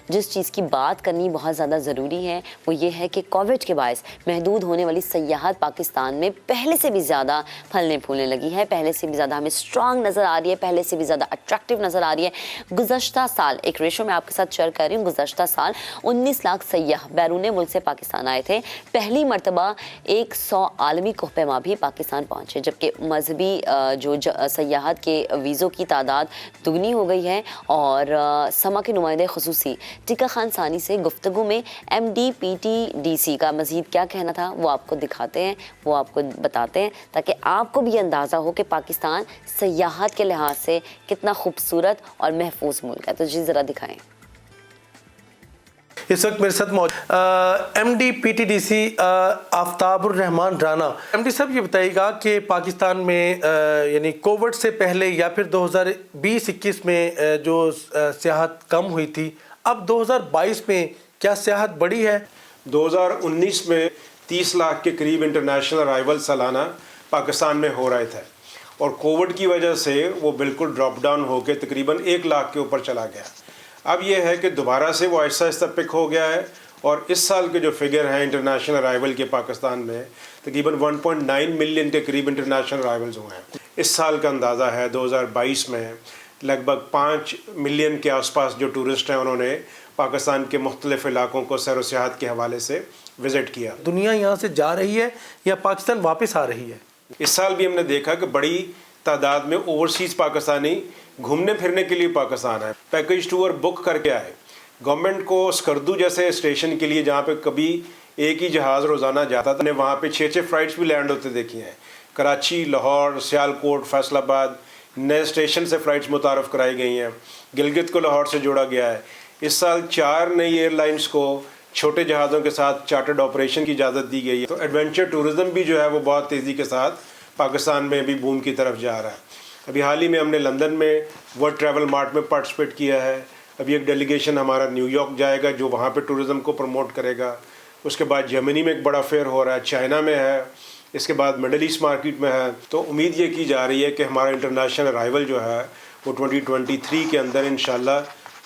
جس چیز کی بات کرنی بہت زیادہ ضروری ہے وہ یہ ہے کہ کووڈ کے باعث محدود ہونے والی سیاحت پاکستان میں پہلے سے بھی زیادہ پھلنے پھولنے لگی ہے، پہلے سے بھی زیادہ ہمیں اسٹرانگ نظر آ رہی ہے، پہلے سے بھی زیادہ اٹریکٹیو نظر آ رہی ہے۔ گزشتہ سال ایک ریشو میں آپ کے ساتھ شیئر کر رہی ہوں، گزشتہ سال 19 لاکھ سیاح بیرون ملک سے پاکستان آئے تھے، پہلی مرتبہ 100 عالمی کوہ پیما بھی پاکستان پہنچے، جبکہ مذہبی جو سیاحت کے ویزوں کی تعداد دگنی ہو گئی ہے۔ اور سما کے نمائندے خصوصی ٹکا خان ثانی سے گفتگو میں MDPTDC کا مزید کیا کہنا تھا وہ آپ کو دکھاتے ہیں، وہ آپ کو بتاتے ہیں، تاکہ آپ کو بھی یہ اندازہ ہو کہ پاکستان سیاحت کے لحاظ سے کتنا خوبصورت اور محفوظ ملک ہے۔ تو جی ذرا دکھائیں۔ اس وقت میرے ساتھ موجود MDPTDC آفتاب الرحمان رانا۔ MD صاحب یہ بتائیے گا کہ پاکستان میں یعنی کووڈ سے پہلے یا پھر 2020-21 میں جو سیاحت کم ہوئی تھی، اب 2022 میں کیا سیاحت بڑھی ہے؟ 2019 میں 30 لاکھ کے قریب انٹرنیشنل ارائیول سالانہ پاکستان میں ہو رہے تھے، اور کووڈ کی وجہ سے وہ بالکل ڈراپ ڈاؤن ہو کے تقریباً 1 لاکھ کے اوپر چلا گیا۔ اب یہ ہے کہ دوبارہ سے وہ آہستہ آہستہ پک ہو گیا ہے، اور اس سال کے جو فگر ہیں انٹرنیشنل ارائیول کے پاکستان میں تقریباً 1.9 ملین کے قریب انٹرنیشنل ارائیولز ہوئے ہیں۔ اس سال کا اندازہ ہے 2022 میں لگ بھگ 5 ملین کے آس پاس جو ٹورسٹ ہیں انہوں نے پاکستان کے مختلف علاقوں کو سیر و سیاحت کے حوالے سے وزٹ کیا۔ دنیا یہاں سے جا رہی ہے یا پاکستان واپس آ رہی ہے؟ اس سال بھی ہم نے دیکھا کہ بڑی تعداد میں اوورسیز پاکستانی گھومنے پھرنے کے لیے پاکستان آئے، پیکج ٹور بک کر کے آئے۔ گورنمنٹ کو اسکردو جیسے اسٹیشن کے لیے جہاں پہ کبھی ایک ہی جہاز روزانہ جاتا تھا، وہاں پہ 6 فلائٹس بھی لینڈ ہوتے دیکھی ہیں۔ کراچی، لاہور، سیالکوٹ، فیصل آباد نئے اسٹیشن سے فلائٹس متعارف کرائی گئی ہیں۔ گلگت کو لاہور سے جوڑا گیا ہے۔ اس سال 4 نئی ایئر لائنس کو چھوٹے جہازوں کے ساتھ چارٹرڈ آپریشن کی اجازت دی گئی ہے۔ تو ایڈونچر ٹورزم بھی جو ہے وہ بہت تیزی کے ساتھ پاکستان میں بھی بوم کی طرف جا رہا ہے۔ ابھی حال ہی میں ہم نے لندن میں ورلڈ ٹریول مارٹ میں پارٹیسپیٹ کیا ہے۔ ابھی ایک ڈیلیگیشن ہمارا نیو یارک جائے گا جو وہاں پہ ٹورزم کو پروموٹ کرے گا۔ اس کے بعد جرمنی میں ایک بڑا فیئر ہو رہا ہے، چائنا میں ہے، اس کے بعد مڈل ایسٹ مارکیٹ میں ہے۔ تو امید یہ کی جا رہی ہے کہ ہمارا انٹرنیشنل ارائیول جو ہے وہ 2023 کے اندر انشاءاللہ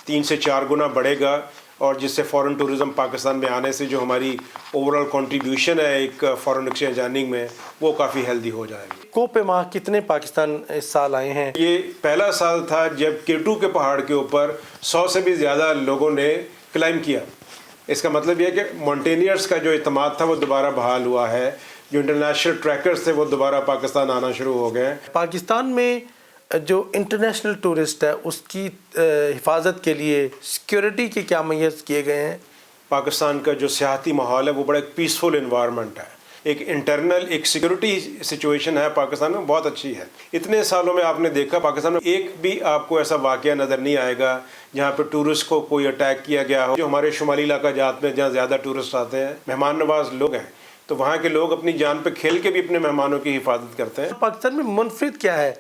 3 سے 4 گنا بڑھے گا، اور جس سے فورن ٹورزم پاکستان میں آنے سے جو ہماری اوورال کنٹریبیوشن ہے ایک فورن ایکسچینج ارننگ میں، وہ کافی ہیلدی ہو جائے گی۔ کوہ پیما کتنے پاکستان اس سال آئے ہیں؟ یہ پہلا سال تھا جب K2 کے پہاڑ کے اوپر 100 سے بھی زیادہ لوگوں نے کلائم کیا۔ اس کا مطلب یہ ہے کہ ماؤنٹینئرز کا جو اعتماد تھا وہ دوبارہ بحال ہوا ہے، جو انٹرنیشنل ٹریکرز تھے وہ دوبارہ پاکستان آنا شروع ہو گئے ہیں۔ پاکستان میں جو انٹرنیشنل ٹورسٹ ہے اس کی حفاظت کے لیے سیکیورٹی کے کیا میئرز کیے گئے ہیں؟ پاکستان کا جو سیاحتی ماحول ہے وہ بڑا ایک پیسفل انوائرمنٹ ہے، ایک انٹرنل ایک سیکیورٹی سچویشن ہے پاکستان میں بہت اچھی ہے۔ اتنے سالوں میں آپ نے دیکھا پاکستان میں ایک بھی آپ کو ایسا واقعہ نظر نہیں آئے گا جہاں پہ ٹورسٹ کو کوئی اٹیک کیا گیا ہو۔ جو ہمارے شمالی علاقہ جات میں جہاں زیادہ ٹورسٹ آتے ہیں، مہمان نواز لوگ ہیں، تو وہاں کے لوگ اپنی جان پہ کھیل کے بھی اپنے مہمانوں کی حفاظت کرتے ہیں۔ پاکستان میں منفرد کیا ہے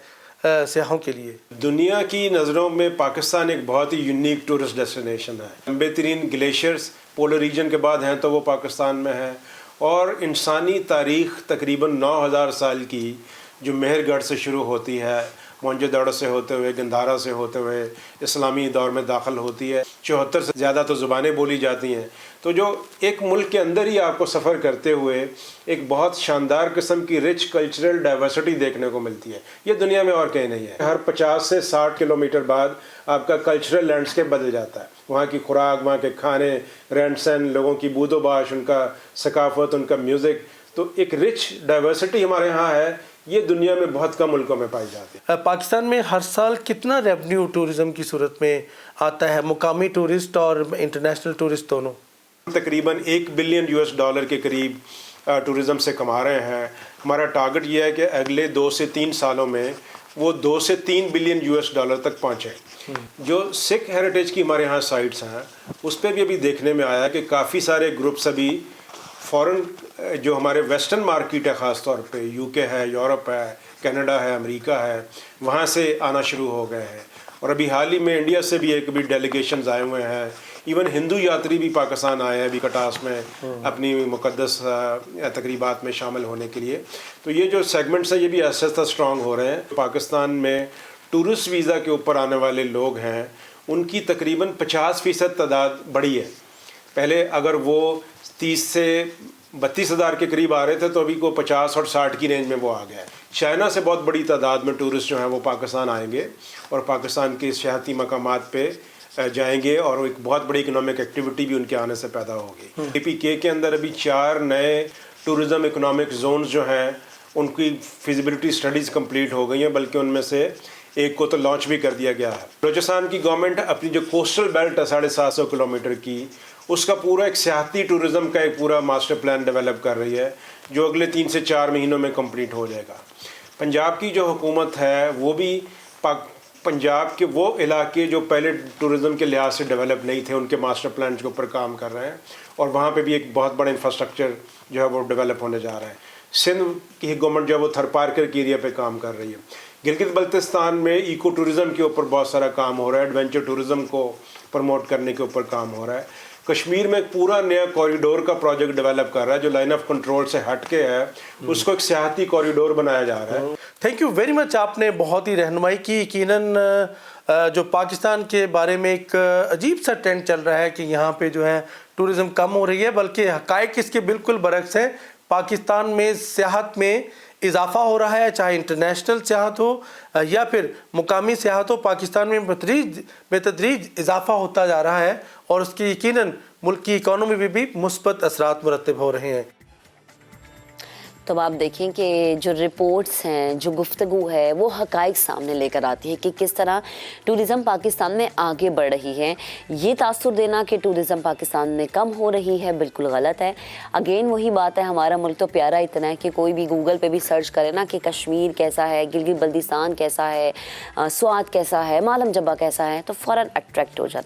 سیاحوں کے لیے؟ دنیا کی نظروں میں پاکستان ایک بہت ہی یونیک ٹورسٹ ڈیسٹینیشن ہے۔ لمبے ترین گلیشیئرز پولر ریجن کے بعد ہیں تو وہ پاکستان میں ہے، اور انسانی تاریخ تقریباً 9000 سال کی جو مہر گڑھ سے شروع ہوتی ہے، موہنجو دڑو سے ہوتے ہوئے، گندھارا سے ہوتے ہوئے اسلامی دور میں داخل ہوتی ہے۔ 74 سے زیادہ تو زبانیں بولی جاتی ہیں۔ تو جو ایک ملک کے اندر ہی آپ کو سفر کرتے ہوئے ایک بہت شاندار قسم کی رچ کلچرل ڈائیورسٹی دیکھنے کو ملتی ہے، یہ دنیا میں اور کہیں نہیں ہے۔ ہر 50 سے 60 کلومیٹر بعد آپ کا کلچرل لینڈسکیپ بدل جاتا ہے۔ وہاں کی خوراک، وہاں کے کھانے، رہن سہن، لوگوں کی بود و باش، ان کا ثقافت، ان کا میوزک، تو ایک رچ ڈائیورسٹی ہمارے ہاں ہے، یہ دنیا میں بہت کم ملکوں میں پائی جاتی ہے۔ پاکستان میں ہر سال کتنا ریونیو ٹورزم کی صورت میں آتا ہے، مقامی ٹورسٹ اور انٹرنیشنل ٹورسٹ دونوں؟ تقریباً $1 بلین کے قریب ٹورزم سے کما رہے ہیں۔ ہمارا ٹارگٹ یہ ہے کہ اگلے 2 سے 3 سالوں میں وہ 2 سے 3 بلین تک پہنچے۔ جو سکھ ہیریٹیج کی ہمارے ہاں سائٹس ہیں اس پہ بھی ابھی دیکھنے میں آیا کہ کافی سارے گروپس ابھی فورن جو ہمارے ویسٹرن مارکیٹ ہے، خاص طور پہ UK ہے، یورپ ہے، کینیڈا ہے، امریکہ ہے، وہاں سے آنا شروع ہو گئے ہیں۔ اور ابھی حال ہی میں انڈیا سے بھی ایک بھی ڈیلیگیشنز آئے ہوئے ہیں، ایون ہندو یاتری بھی پاکستان آئے ہیں ابھی کٹاس میں اپنی مقدس تقریبات میں شامل ہونے کے لیے۔ تو یہ جو سیگمنٹس ہیں یہ بھی آہستہ آہستہ اسٹرانگ ہو رہے ہیں۔ پاکستان میں ٹورسٹ ویزا کے اوپر آنے والے لوگ ہیں ان کی تقریباً 50% تعداد بڑھی ہے. پہلے اگر وہ 30 سے 32,000 کے قریب آ رہے تھے تو ابھی کو 50 اور 60 کی رینج میں وہ آ گیا ہے. چائنا سے بہت بڑی تعداد میں ٹورسٹ جو ہیں وہ پاکستان آئیں گے اور پاکستان کے سیاحتی مقامات پہ جائیں گے اور ایک بہت بڑی اکنامک ایکٹیویٹی بھی ان کے آنے سے پیدا ہوگی. APK کے اندر ابھی 4 نئے ٹورزم اکنامک زونز جو ہیں ان کی فیزیبلٹی سٹڈیز کمپلیٹ ہو گئی ہیں، بلکہ ان میں سے ایک کو تو لانچ بھی کر دیا گیا ہے. بلوچستان کی گورنمنٹ اپنی جو کوسٹل بیلٹ ہے 750 کلومیٹر کی، اس کا پورا ایک سیاحتی ٹورزم کا ایک پورا ماسٹر پلان ڈیولپ کر رہی ہے جو اگلے 3 سے 4 مہینوں میں کمپلیٹ ہو جائے گا. پنجاب کی جو حکومت ہے وہ بھی پنجاب کے وہ علاقے جو پہلے ٹورزم کے لحاظ سے ڈیولپ نہیں تھے ان کے ماسٹر پلانز کے اوپر کام کر رہے ہیں اور وہاں پہ بھی ایک بہت بڑا انفراسٹرکچر جو ہے وہ ڈیولپ ہونے جا رہا ہے. سندھ کی گورنمنٹ جو ہے وہ تھر پارکر کی ایریا پہ کام کر رہی ہے. گلگت بلتستان میں ایکو ٹورزم کے اوپر بہت سارا کام ہو رہا ہے، ایڈونچر ٹورزم کو پروموٹ کرنے کے اوپر کام ہو رہا ہے. کشمیر میں ایک پورا نیا کوریڈور کا پروجیکٹ ڈیولپ کر رہا ہے جو لائن آف کنٹرول سے ہٹ کے ہے، اس کو ایک سیاحتی کوریڈور بنایا جا رہا ہے. Thank you very much. آپ نے بہت ہی رہنمائی کی. یقیناً جو پاکستان کے بارے میں ایک عجیب سا ٹرینڈ چل رہا ہے کہ یہاں پہ جو ہے ٹورزم کم ہو رہی ہے، بلکہ حقائق اس کے بالکل برعکس ہیں. پاکستان میں سیاحت میں اضافہ ہو رہا ہے، چاہے انٹرنیشنل سیاحت ہو یا پھر مقامی سیاحت ہو. پاکستان میں بتدریج اضافہ ہوتا جا رہا ہے اور اس کی یقیناً ملک کی اکانومی میں بھی مثبت اثرات مرتب ہو رہے ہیں. تو آپ دیکھیں کہ جو رپورٹس ہیں، جو گفتگو ہے، وہ حقائق سامنے لے کر آتی ہے کہ کس طرح ٹورزم پاکستان میں آگے بڑھ رہی ہے. یہ تاثر دینا کہ ٹورزم پاکستان میں کم ہو رہی ہے بالکل غلط ہے. اگین وہی بات ہے، ہمارا ملک تو پیارا اتنا ہے کہ کوئی بھی گوگل پہ بھی سرچ کرے نا کہ کشمیر کیسا ہے، گلگت بلتستان کیسا ہے، سوات کیسا ہے، مالم جبہ کیسا ہے، تو فوراً اٹریکٹ ہو جاتا ہے.